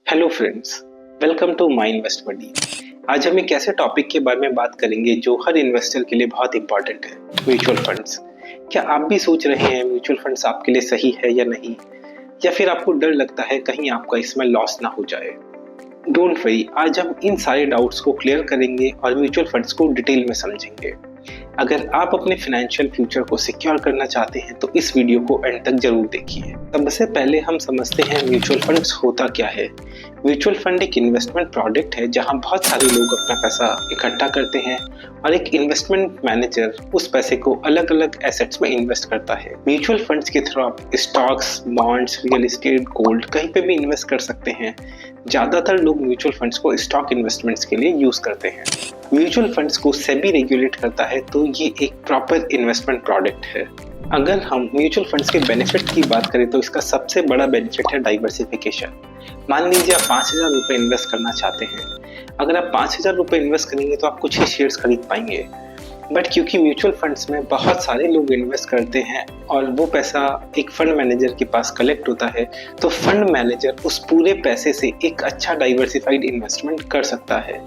Hello friends, welcome to my invest buddy. आज हम एक ऐसे टॉपिक के बारे में बात करेंगे जो हर इन्वेस्टर के लिए बहुत इंपॉर्टेंट है, म्यूचुअल फंड्स। क्या आप भी सोच रहे हैं म्यूचुअल फंड्स आपके लिए सही है या नहीं, या फिर आपको डर लगता है कहीं आपका इसमें लॉस ना हो जाए? डोंट वरी, आज हम इन सारे डाउट्स को क्लियर करेंगे और म्यूचुअल फंड्स को डिटेल में समझेंगे। अगर आप अपने फाइनेंशियल फ्यूचर को सिक्योर करना चाहते हैं तो इस वीडियो को एंड तक जरूर देखिए। सबसे पहले हम समझते हैं म्यूचुअल फंड्स होता क्या है। म्यूचुअल फंड एक इन्वेस्टमेंट प्रोडक्ट है जहां बहुत सारे लोग अपना पैसा इकट्ठा करते हैं और एक इन्वेस्टमेंट मैनेजर उस पैसे को अलग अलग एसेट्स में इन्वेस्ट करता है। म्यूचुअल फंड्स के थ्रू आप stocks, bonds, real estate, gold कहीं पे भी इन्वेस्ट कर सकते हैं। ज्यादातर लोग म्यूचुअल फंड्स को स्टॉक इन्वेस्टमेंट्स के लिए यूज करते हैं। म्यूचुअल फंड्स को सेबी रेगुलेट करता है, तो ये एक प्रॉपर इन्वेस्टमेंट प्रोडक्ट है। अगर हम म्यूचुअल फंड्स के बेनिफिट की बात करें तो इसका सबसे बड़ा बेनिफिट है डाइवर्सिफिकेशन। मान लीजिए आप 5,000 रुपये इन्वेस्ट करना चाहते हैं। अगर आप 5,000 रुपये इन्वेस्ट करेंगे तो आप कुछ ही शेयर्स खरीद पाएंगे, बट क्योंकि म्यूचुअल फंड्स में बहुत सारे लोग इन्वेस्ट करते हैं और वो पैसा एक फंड मैनेजर के पास कलेक्ट होता है, तो फंड मैनेजर उस पूरे पैसे से एक अच्छा डाइवर्सिफाइड इन्वेस्टमेंट कर सकता है।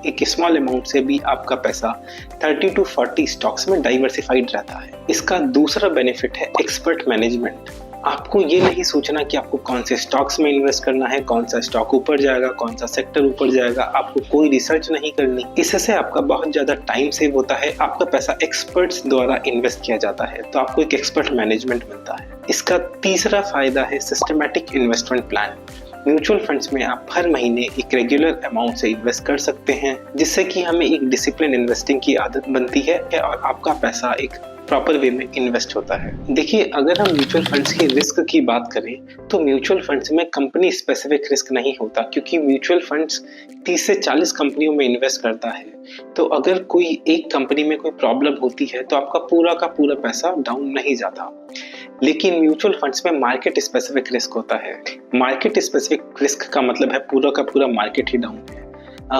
एक स्मॉल अमाउंट से भी आपका पैसा 30 to 40 स्टॉक्स में डाइवर्सिफाइड रहता है। इसका दूसरा बेनिफिट है एक्सपर्ट मैनेजमेंट। आपको ये नहीं सोचना कि आपको कौन से स्टॉक्स में इन्वेस्ट करना है, कौन सा स्टॉक ऊपर जाएगा, कौन सा सेक्टर ऊपर जाएगा। आपको कोई रिसर्च नहीं करनी। इससे आपका बहुत ज्यादा टाइम सेव होता है। आपका पैसा एक्सपर्ट्स द्वारा इन्वेस्ट किया जाता है, तो आपको एक एक्सपर्ट मैनेजमेंट मिलता है। इसका तीसरा फायदा है systematic investment plan. Mutual funds में आप हर महीने एक रेगुलर अमाउंट से इन्वेस्ट कर सकते हैं, जिससे कि हमें एक डिसिप्लिन इन्वेस्टिंग की आदत बनती है और आपका पैसा एक प्रॉपर वे में इन्वेस्ट होता है। देखिए, अगर हम म्यूचुअल फंड्स के रिस्क की बात करें तो म्यूचुअल फंड्स में कंपनी स्पेसिफिक रिस्क नहीं होता, क्योंकि म्यूचुअल फंड्स 30 से 40 कंपनियों में इन्वेस्ट करता है। तो अगर कोई एक कंपनी में कोई प्रॉब्लम होती है तो आपका पूरा का पूरा पैसा डाउन नहीं जाता। लेकिन म्यूचुअल फंड्स में मार्केट स्पेसिफिक रिस्क होता है। मार्केट स्पेसिफिक रिस्क का मतलब है पूरा का पूरा मार्केट ही डाउन है।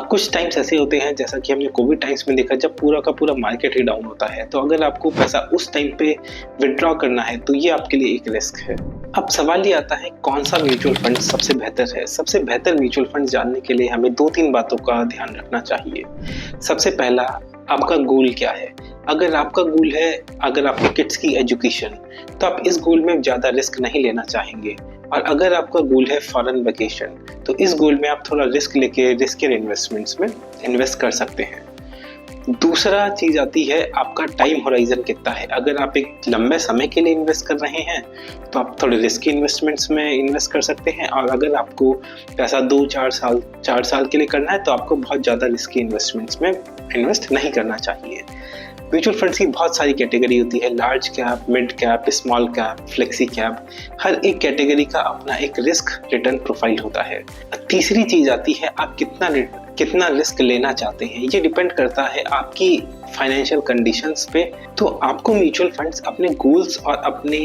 कुछ टाइम्स ऐसे होते हैं, जैसा कि हमने कोविड टाइम्स में देखा, जब पूरा का पूरा मार्केट ही डाउन होता है, तो अगर आपको पैसा उस टाइम पे विड्रॉ करना है तो ये आपके लिए एक रिस्क है। अब सवाल ये आता है, कौन सा म्यूचुअल फंड सबसे बेहतर है? सबसे बेहतर म्यूचुअल फंड जानने के लिए हमें 2-3 बातों का ध्यान रखना चाहिए। सबसे पहला, आपका गोल क्या है? अगर आपका गोल है अगर आपके किड्स की एजुकेशन, तो आप इस गोल में ज़्यादा रिस्क नहीं लेना चाहेंगे। और अगर आपका गोल है फॉरेन वेकेशन, तो इस गोल में आप थोड़ा रिस्क लेके रिस्कियर इन्वेस्टमेंट्स में इन्वेस्ट कर सकते हैं। दूसरा चीज़ आती है आपका टाइम होराइजन कितना है। अगर आप एक लंबे समय के लिए इन्वेस्ट कर रहे हैं तो आप थोड़े रिस्की इन्वेस्टमेंट्स में इन्वेस्ट कर सकते हैं, और अगर आपको पैसा 4 साल के लिए करना है तो आपको बहुत ज़्यादा रिस्की इन्वेस्टमेंट्स में इन्वेस्ट नहीं करना चाहिए। म्यूचुअल फंड्स की बहुत सारी कैटेगरी होती है, large cap, mid cap, small cap, flexi cap. हर एक कैटेगरी का अपना एक रिस्क रिटर्न प्रोफाइल होता है। तीसरी चीज आती है आप कितना रिस्क लेना चाहते हैं। ये डिपेंड करता है आपकी फाइनेंशियल कंडीशंस पे। तो आपको म्यूचुअल फंड्स अपने गोल्स और अपने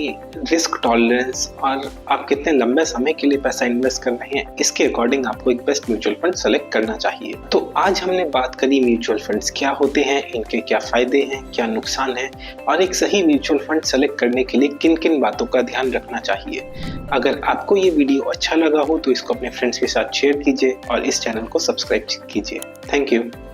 रिस्क टॉलरेंस और आप कितने लंबे समय के लिए पैसा इन्वेस्ट कर रहे हैं, इसके अकॉर्डिंग आपको एक बेस्ट म्यूचुअल फंड सेलेक्ट करना चाहिए। तो आज हमने बात करी म्यूचुअल फंड्स क्या होते हैं, इनके क्या फायदे हैं, क्या नुकसान है, और एक सही म्यूचुअल फंड सेलेक्ट करने के लिए किन किन बातों का ध्यान रखना चाहिए। अगर आपको ये वीडियो अच्छा लगा हो तो इसको अपने फ्रेंड्स के साथ शेयर कीजिए और इस चैनल को सब्सक्राइब कीजिए। Thank you.